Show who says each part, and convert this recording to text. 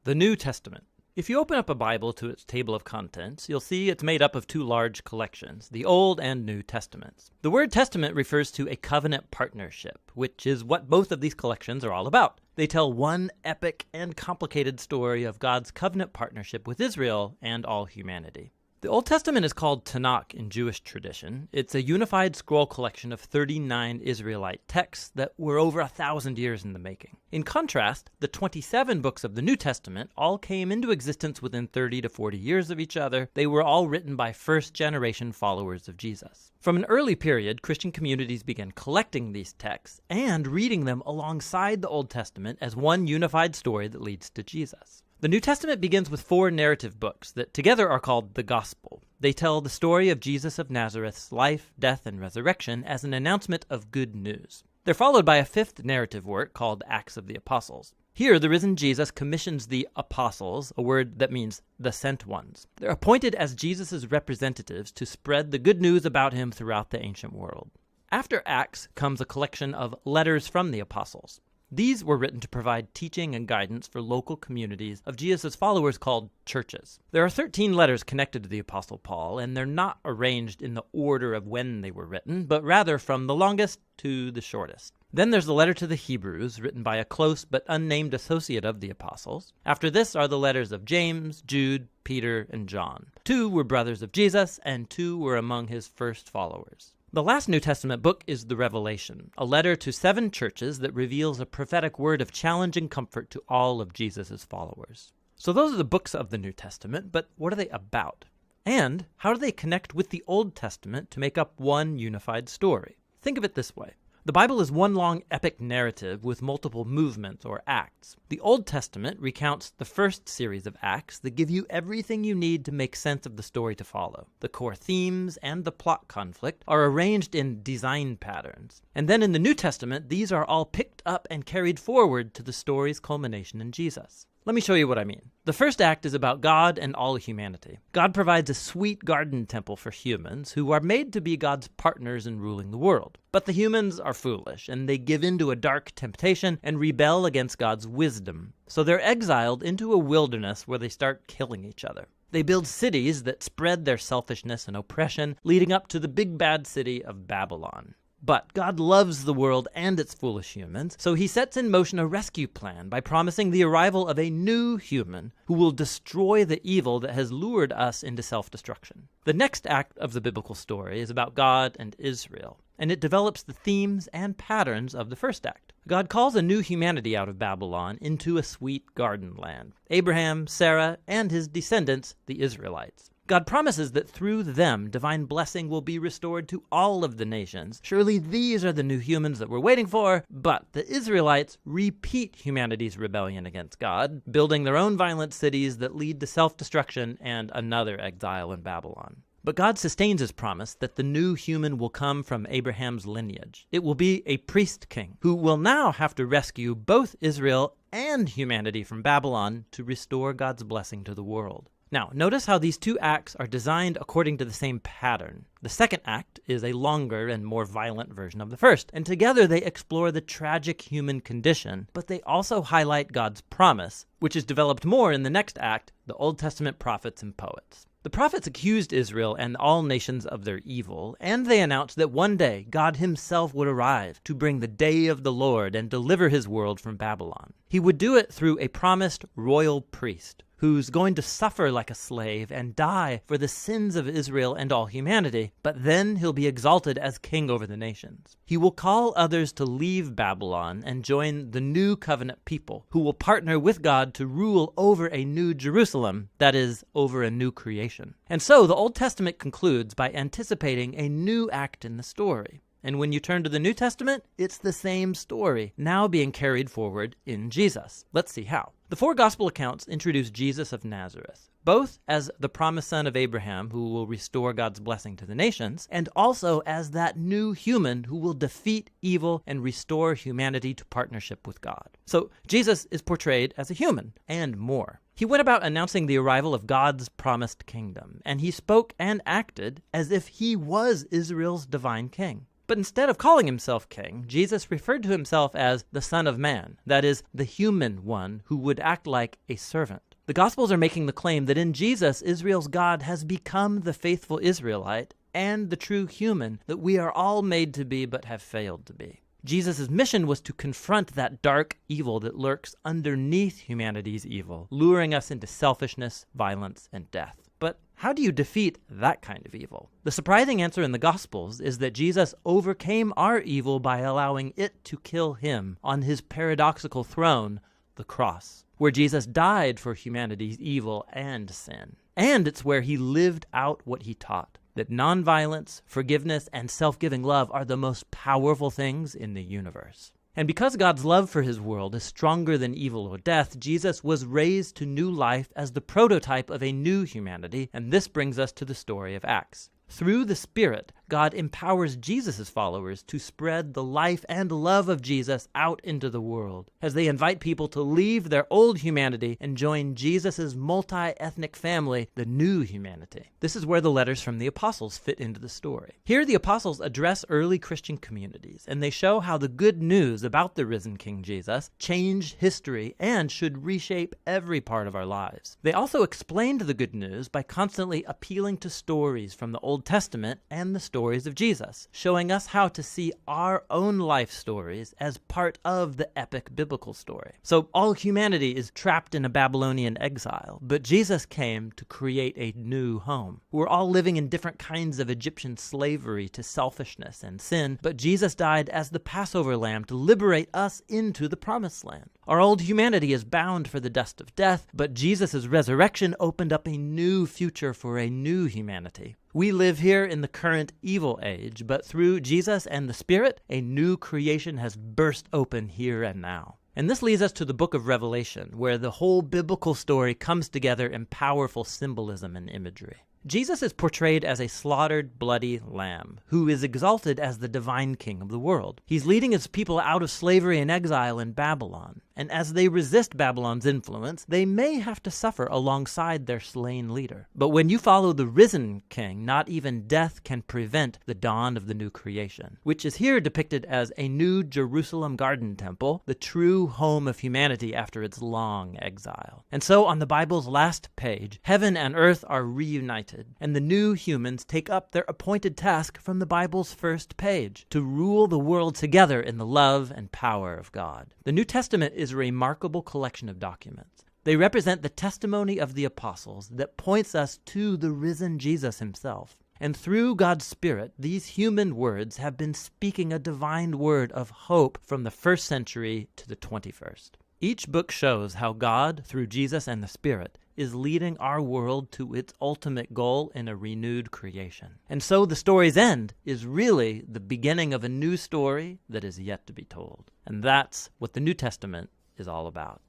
Speaker 1: The New Testament. If you open up a Bible to its table of contents, you'll see it's made up of two large collections, the Old and New Testaments. The word testament refers to a covenant partnership, which is what both of these collections are all about. They tell one epic and complicated story of God's covenant partnership with Israel and all humanity. The Old Testament is called Tanakh in Jewish tradition. It's a unified scroll collection of 39 Israelite texts that were over 1,000 years in the making. In contrast, the 27 books of the New Testament all came into existence within 30 to 40 years of each other. They were all written by first-generation followers of Jesus. From an early period, Christian communities began collecting these texts and reading them alongside the Old Testament as one unified story that leads to Jesus. The New Testament begins with 4 narrative books that together are called the Gospel. They tell the story of Jesus of Nazareth's life, death, and resurrection as an announcement of good news. They're followed by a 5th narrative work called Acts of the Apostles. Here, the risen Jesus commissions the apostles, a word that means the sent ones. They're appointed as Jesus' representatives to spread the good news about him throughout the ancient world. After Acts comes a collection of letters from the apostles. These were written to provide teaching and guidance for local communities of Jesus' followers called churches. There are 13 letters connected to the Apostle Paul, and they're not arranged in the order of when they were written, but rather from the longest to the shortest. Then there's the letter to the Hebrews, written by a close but unnamed associate of the apostles. After this are the letters of James, Jude, Peter, and John. 2 were brothers of Jesus, and 2 were among his first followers. The last New Testament book is the Revelation, a letter to 7 churches that reveals a prophetic word of challenge and comfort to all of Jesus' followers. So those are the books of the New Testament, but what are they about? And how do they connect with the Old Testament to make up one unified story? Think of it this way. The Bible is one long epic narrative with multiple movements or acts. The Old Testament recounts the first series of acts that give you everything you need to make sense of the story to follow. The core themes and the plot conflict are arranged in design patterns. And then in the New Testament, these are all picked up and carried forward to the story's culmination in Jesus. Let me show you what I mean. The first act is about God and all humanity. God provides a sweet garden temple for humans who are made to be God's partners in ruling the world. But the humans are foolish, and they give in to a dark temptation and rebel against God's wisdom. So they're exiled into a wilderness where they start killing each other. They build cities that spread their selfishness and oppression, leading up to the big bad city of Babylon. But God loves the world and its foolish humans, so he sets in motion a rescue plan by promising the arrival of a new human who will destroy the evil that has lured us into self-destruction. The next act of the biblical story is about God and Israel, and it develops the themes and patterns of the first act. God calls a new humanity out of Babylon into a sweet garden land. Abraham, Sarah, and his descendants, the Israelites. God promises that through them, divine blessing will be restored to all of the nations. Surely these are the new humans that we're waiting for, but the Israelites repeat humanity's rebellion against God, building their own violent cities that lead to self-destruction and another exile in Babylon. But God sustains his promise that the new human will come from Abraham's lineage. It will be a priest king who will now have to rescue both Israel and humanity from Babylon to restore God's blessing to the world. Now, notice how these 2 acts are designed according to the same pattern. The second act is a longer and more violent version of the first, and together they explore the tragic human condition, but they also highlight God's promise, which is developed more in the next act, the Old Testament prophets and poets. The prophets accused Israel and all nations of their evil, and they announced that one day God himself would arrive to bring the day of the Lord and deliver his world from Babylon. He would do it through a promised royal priest who's going to suffer like a slave and die for the sins of Israel and all humanity, but then he'll be exalted as king over the nations. He will call others to leave Babylon and join the new covenant people who will partner with God to rule over a new Jerusalem, that is, over a new creation. And so the Old Testament concludes by anticipating a new act in the story. And when you turn to the New Testament, it's the same story, now being carried forward in Jesus. Let's see how. The 4 gospel accounts introduce Jesus of Nazareth, both as the promised son of Abraham who will restore God's blessing to the nations, and also as that new human who will defeat evil and restore humanity to partnership with God. So Jesus is portrayed as a human, and more. He went about announcing the arrival of God's promised kingdom, and he spoke and acted as if he was Israel's divine king. But instead of calling himself king, Jesus referred to himself as the Son of Man, that is, the human one who would act like a servant. The Gospels are making the claim that in Jesus, Israel's God has become the faithful Israelite and the true human that we are all made to be but have failed to be. Jesus' mission was to confront that dark evil that lurks underneath humanity's evil, luring us into selfishness, violence, and death. But how do you defeat that kind of evil? The surprising answer in the Gospels is that Jesus overcame our evil by allowing it to kill him on his paradoxical throne, the cross, where Jesus died for humanity's evil and sin. And it's where he lived out what he taught, that nonviolence, forgiveness, and self-giving love are the most powerful things in the universe. And because God's love for his world is stronger than evil or death, Jesus was raised to new life as the prototype of a new humanity, and this brings us to the story of Acts. Through the Spirit, God empowers Jesus' followers to spread the life and love of Jesus out into the world as they invite people to leave their old humanity and join Jesus' multi-ethnic family, the new humanity. This is where the letters from the apostles fit into the story. Here the apostles address early Christian communities, and they show how the good news about the risen King Jesus changed history and should reshape every part of our lives. They also explained the good news by constantly appealing to stories from the Old Testament and the stories of Jesus, showing us how to see our own life stories as part of the epic biblical story. So all humanity is trapped in a Babylonian exile, but Jesus came to create a new home. We're all living in different kinds of Egyptian slavery to selfishness and sin, but Jesus died as the Passover lamb to liberate us into the promised land. Our old humanity is bound for the dust of death, but Jesus' resurrection opened up a new future for a new humanity. We live here in the current evil age, but through Jesus and the Spirit, a new creation has burst open here and now. And this leads us to the book of Revelation, where the whole biblical story comes together in powerful symbolism and imagery. Jesus is portrayed as a slaughtered, bloody lamb, who is exalted as the divine king of the world. He's leading his people out of slavery and exile in Babylon, and as they resist Babylon's influence, they may have to suffer alongside their slain leader. But when you follow the risen king, not even death can prevent the dawn of the new creation, which is here depicted as a new Jerusalem garden temple, the true home of humanity after its long exile. And so on the Bible's last page, heaven and earth are reunited, and the new humans take up their appointed task from the Bible's first page, to rule the world together in the love and power of God. The New Testament is a remarkable collection of documents. They represent the testimony of the apostles that points us to the risen Jesus himself. And through God's Spirit, these human words have been speaking a divine word of hope from the first century to the 21st. Each book shows how God, through Jesus and the Spirit, is leading our world to its ultimate goal in a renewed creation. And so the story's end is really the beginning of a new story that is yet to be told. And that's what the New Testament is all about.